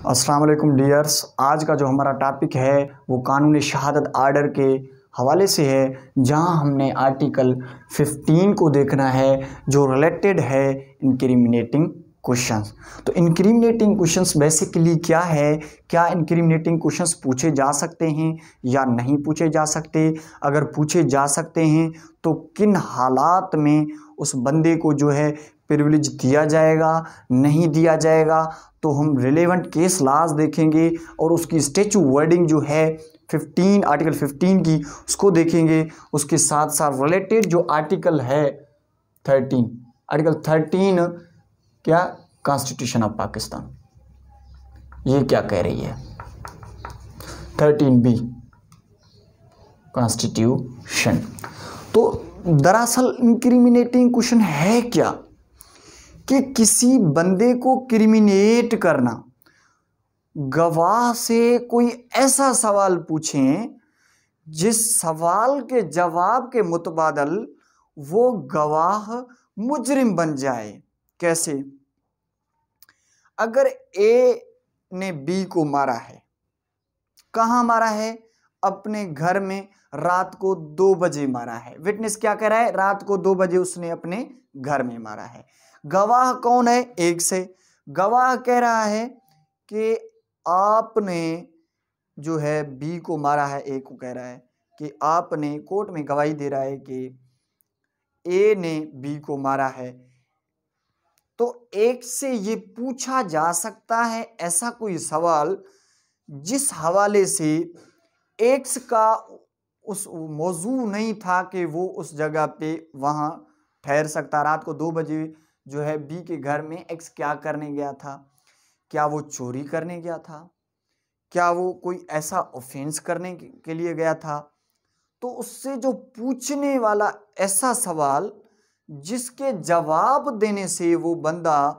अस्सलाम वालेकुम डियर्स। आज का जो हमारा टॉपिक है वो कानूनी शहादत आर्डर के हवाले से है, जहां हमने आर्टिकल 15 को देखना है जो रिलेटेड है इंक्रिमिनेटिंग क्वेश्चंस। तो इंक्रिमिनेटिंग क्वेश्चंस बेसिकली क्या है, क्या इंक्रिमिनेटिंग क्वेश्चंस पूछे जा सकते हैं या नहीं पूछे जा सकते, अगर पूछे जा सकते हैं तो किन हालात में उस बंदे को जो है प्रिविलेज दिया जाएगा, नहीं दिया जाएगा। तो हम रिलेवेंट केस लॉज देखेंगे और उसकी स्टैच्यू वर्डिंग जो है 15 आर्टिकल 15 की उसको देखेंगे। उसके साथ साथ रिलेटेड जो आर्टिकल है 13, आर्टिकल 13 क्या, कॉन्स्टिट्यूशन ऑफ पाकिस्तान, ये क्या कह रही है 13B कॉन्स्टिट्यूशन। तो दरअसल इंक्रिमिनेटिंग क्वेश्चन है क्या कि किसी बंदे को क्रिमिनेट करना, गवाह से कोई ऐसा सवाल पूछें जिस सवाल के जवाब के मुतबादल वो गवाह मुजरिम बन जाए। कैसे? अगर ए ने बी को मारा है, कहाँ मारा है? अपने घर में रात को 2 बजे मारा है। विटनेस क्या कह रहा है? रात को 2 बजे उसने अपने घर में मारा है। गवाह कौन है? एक से गवाह कह रहा है कि आपने जो है बी को मारा है। ए को कह रहा है कि आपने, कोर्ट में गवाही दे रहा है कि ए ने बी को मारा है। तो एक से ये पूछा जा सकता है ऐसा कोई सवाल जिस हवाले से एक्स का उस मौजू नहीं था कि वो उस जगह पे वहाँ ठहर सकता। रात को 2 बजे जो है बी के घर में एक्स क्या करने गया था? क्या वो चोरी करने गया था? क्या वो कोई ऐसा ऑफेंस करने के लिए गया था? तो उससे जो पूछने वाला ऐसा सवाल जिसके जवाब देने से वो बंदा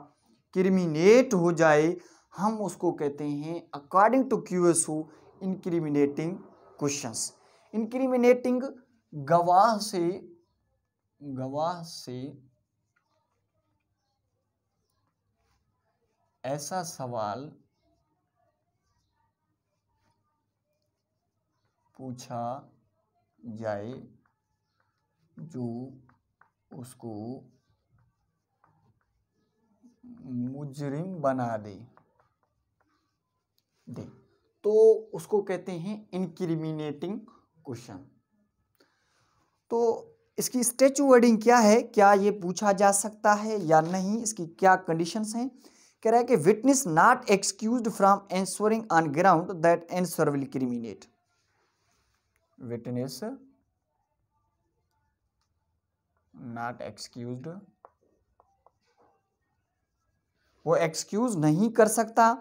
क्रिमिनेट हो जाए, हम उसको कहते हैं according to QSO incriminating questions. Incriminating गवाह से ऐसा सवाल पूछा जाए जो उसको मुजरिम बना दे तो उसको कहते हैं इंक्रिमिनेटिंग क्वेश्चन। तो इसकी स्टैच्यू वर्डिंग क्या है? क्या ये पूछा जा सकता है या नहीं? इसकी क्या कंडीशंस हैं? कह रहा है कि witness not excused from answering on ground that answer will criminate. Witness not excused, वो एक्सक्यूज नहीं कर सकता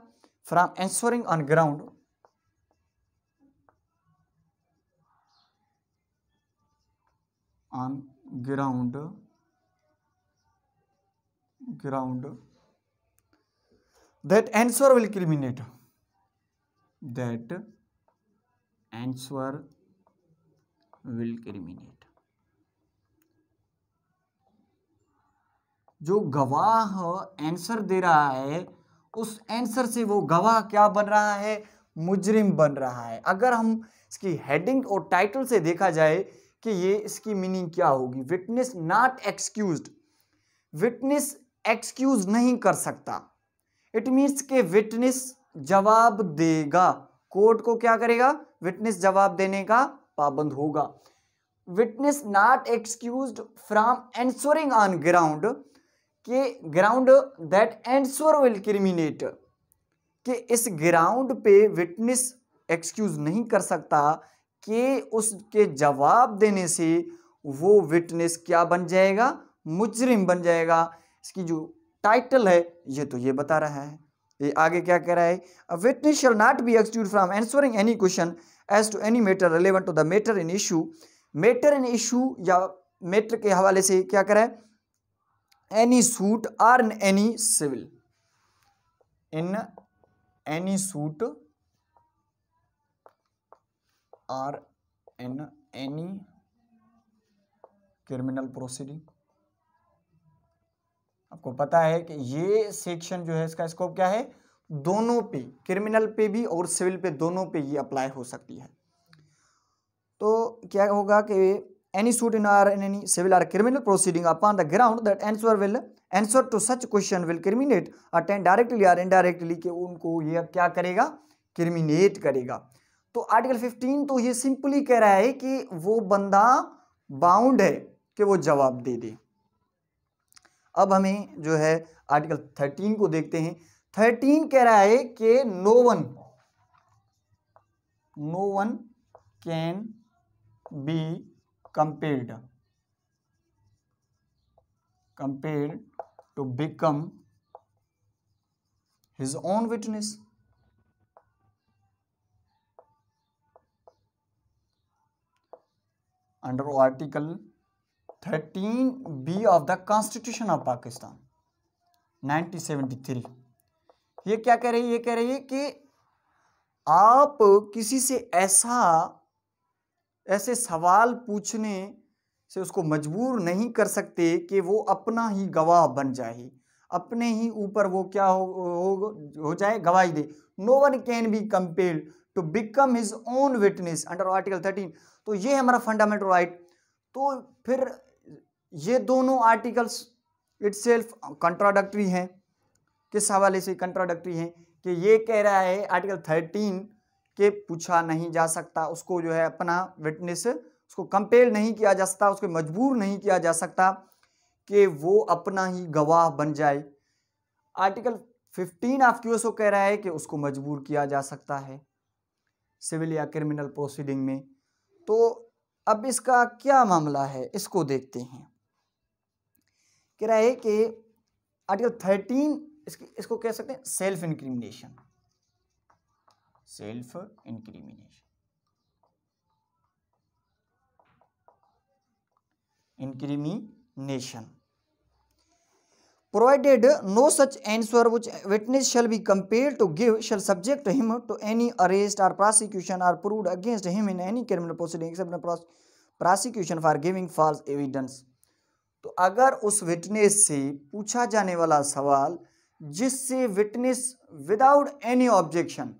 from answering on ground that answer will criminate, जो गवाह आंसर दे रहा है उस आंसर से वो गवाह क्या बन रहा है? मुजरिम बन रहा है। अगर हम इसकी हेडिंग और टाइटल से देखा जाए कि ये इसकी मीनिंग क्या होगी, witness not excused, witness excuse नहीं कर सकता। इट मीन्स के विटनेस जवाब देगा, कोर्ट को क्या करेगा? विटनेस जवाब देने का पाबंद होगा। Witness not excused from answering on ground के ग्राउंड दैट आंसर विल क्रिमिनेट, कि इस ग्राउंड पे विटनेस एक्सक्यूज नहीं कर सकता कि उसके जवाब देने से वो विटनेस क्या बन जाएगा? मुजरिम बन जाएगा। इसकी जो टाइटल है ये तो ये बता रहा है। ये आगे क्या कह रहा है? A witness shall not be excused from answering any question as to any matter relevant to the matter in issue. Matter in issue या मैटर के हवाले से क्या कह रहा है? एनी सूट और in any civil, in any suit और इन एनी क्रिमिनल प्रोसीडिंग। आपको पता है कि ये सेक्शन जो है इसका स्कोप क्या है? दोनों पे, क्रिमिनल पे भी और सिविल पे, दोनों पे ये अप्लाई हो सकती है। तो क्या होगा कि any suit in any civil or criminal proceeding upon the ground that answer to such question will criminate attend directly और इनडायरेक्टली, कि उनको ये क्या करेगा, क्रिमिनेट करेगा। तो आर्टिकल 15 तो ये सिंपली कह रहा है कि वो बंदा बाउंड है कि वो जवाब दे दे। अब हमें जो है आर्टिकल 13 को देखते हैं। 13 कह रहा है कि no one can be compelled to become his own witness under Article 13B of the Constitution of Pakistan 1973। ये क्या कह रही है? ये कह रही है कि आप किसी से ऐसे सवाल पूछने से उसको मजबूर नहीं कर सकते कि वो अपना ही गवाह बन जाए, अपने ही ऊपर वो क्या हो जाए, गवाही दे। No one can be compelled to become his own witness under article 13। तो ये है हमारा फंडामेंटल राइट। तो फिर ये दोनों आर्टिकल्स इटसेल्फ कंट्राडक्टरी हैं। किस हवाले से कंट्राडक्टरी हैं? कि ये कह रहा है आर्टिकल 13 के पूछा नहीं जा सकता, उसको जो है अपना विटनेस, उसको कंपेल नहीं किया जा सकता, उसको मजबूर नहीं किया जा सकता कि वो अपना ही गवाह बन जाए। आर्टिकल 15 ऑफ क्यूएसओ कह रहा है कि उसको मजबूर किया जा सकता है सिविल या क्रिमिनल प्रोसीडिंग में। तो अब इसका क्या मामला है, इसको देखते हैं। कह रहा है कि आर्टिकल 13 इसको कह सकते हैं self incrimination. Incrimination. Provided no such answer which witness shall be compelled to give shall subject him to any arrest or prosecution or proved against him in any criminal proceeding except prosecution for giving false evidence। तो अगर उस witness से पूछा जाने वाला सवाल जिससे witness without any objection,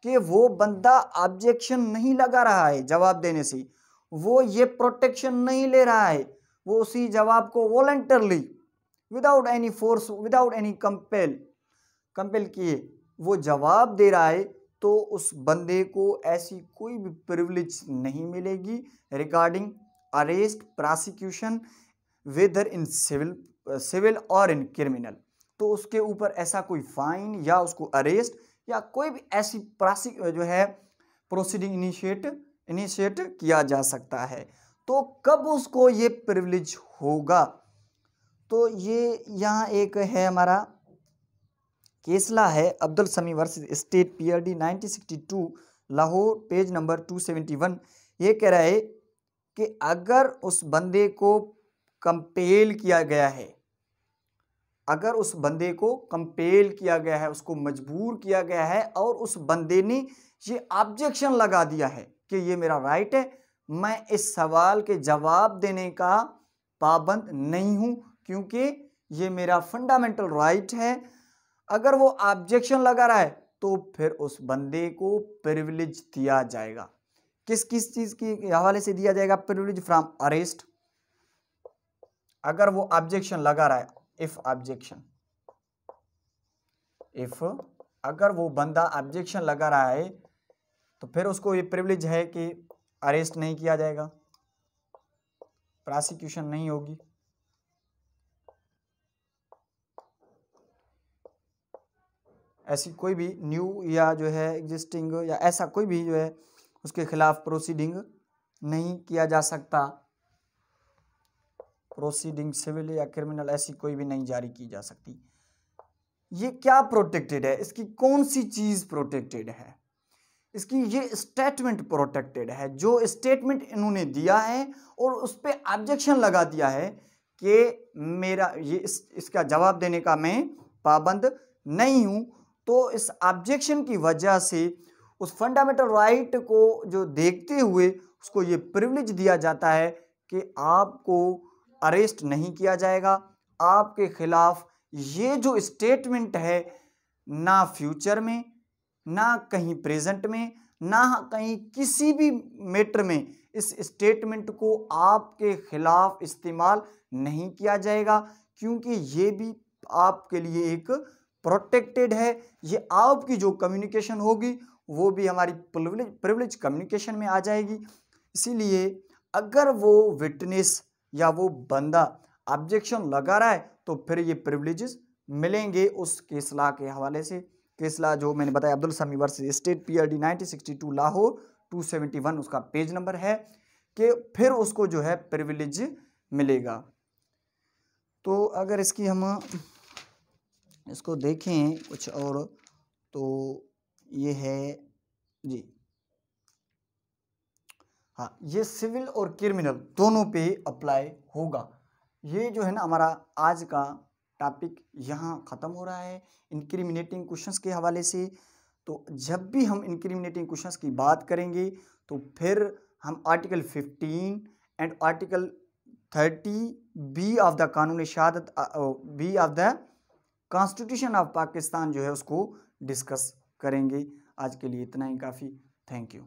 कि वो बंदा ऑब्जेक्शन नहीं लगा रहा है जवाब देने से, वो ये प्रोटेक्शन नहीं ले रहा है, वो उसी जवाब को voluntarily without any force, without any compel किए वो जवाब दे रहा है, तो उस बंदे को ऐसी कोई भी प्रिविलेज नहीं मिलेगी regarding arrest, prosecution, whether in civil और इन क्रिमिनल। तो उसके ऊपर ऐसा कोई फाइन या उसको अरेस्ट या कोई भी ऐसी जो है प्रोसीडिंग इनिशिएट किया जा सकता है। तो कब उसको ये प्रिविलेज होगा? तो ये यहाँ एक है हमारा केसला है अब्दुल समी versus state PRD 1962 Lahore, page number 271। ये कह रहा है कि अगर उस बंदे को कंपेल किया गया है, अगर उस बंदे को कंपेल किया गया है, उसको मजबूर किया गया है और उस बंदे ने ये ऑब्जेक्शन लगा दिया है कि ये मेरा राइट है, मैं इस सवाल के जवाब देने का पाबंद नहीं हूं क्योंकि ये मेरा फंडामेंटल राइट है, अगर वो ऑब्जेक्शन लगा रहा है तो फिर उस बंदे को प्रिविलेज दिया जाएगा। किस किस चीज के हवाले से दिया जाएगा प्रिविलेज? From arrest. अगर वो ऑब्जेक्शन लगा रहा है, इफ अगर वो बंदा ऑब्जेक्शन लगा रहा है तो फिर उसको ये प्रिविलेज है कि अरेस्ट नहीं किया जाएगा, प्रोसिक्यूशन नहीं होगी। ऐसी कोई भी न्यू या जो है एग्जिस्टिंग या ऐसा कोई भी जो है उसके खिलाफ प्रोसीडिंग नहीं किया जा सकता, प्रोसीडिंग सिविल या क्रिमिनल ऐसी कोई भी नहीं जारी की जा सकती। ये क्या प्रोटेक्टेड है? इसकी कौन सी चीज प्रोटेक्टेड है? इसकी ये स्टेटमेंट प्रोटेक्टेड है, जो स्टेटमेंट इन्होंने दिया है और उस पर ऑब्जेक्शन लगा दिया है कि मेरा ये इसका जवाब देने का मैं पाबंद नहीं हूं। तो इस ऑब्जेक्शन की वजह से उस फंडामेंटल राइट को जो देखते हुए उसको ये प्रिविलेज दिया जाता है कि आपको अरेस्ट नहीं किया जाएगा, आपके खिलाफ ये जो स्टेटमेंट है ना फ्यूचर में, ना कहीं प्रेजेंट में, ना कहीं किसी भी मैटर में इस स्टेटमेंट को आपके खिलाफ इस्तेमाल नहीं किया जाएगा, क्योंकि ये भी आपके लिए एक प्रोटेक्टेड है। ये आपकी जो कम्युनिकेशन होगी वो भी हमारी प्रिविलेज कम्युनिकेशन में आ जाएगी। इसीलिए अगर वो विटनेस या वो बंदा ऑब्जेक्शन लगा रहा है तो फिर ये प्रिविलेजेस मिलेंगे उस केस लॉ के हवाले से। केस लॉ जो मैंने बताया अब्दुल समी वर्सेस स्टेट PRD 1962 लाहौर 271 उसका पेज नंबर है कि फिर उसको जो है प्रिविलेज मिलेगा। तो अगर इसकी हम इसको देखें कुछ और तो ये है जी, हाँ, ये सिविल और क्रिमिनल दोनों पे अप्लाई होगा। ये जो है ना हमारा आज का टॉपिक यहाँ ख़त्म हो रहा है इंक्रिमिनेटिंग क्वेश्चंस के हवाले से। तो जब भी हम इंक्रिमिनेटिंग क्वेश्चंस की बात करेंगे तो फिर हम article 15 and article 30B of the कानून शहादत B of the constitution of Pakistan जो है उसको डिस्कस करेंगे। आज के लिए इतना ही काफ़ी। Thank you.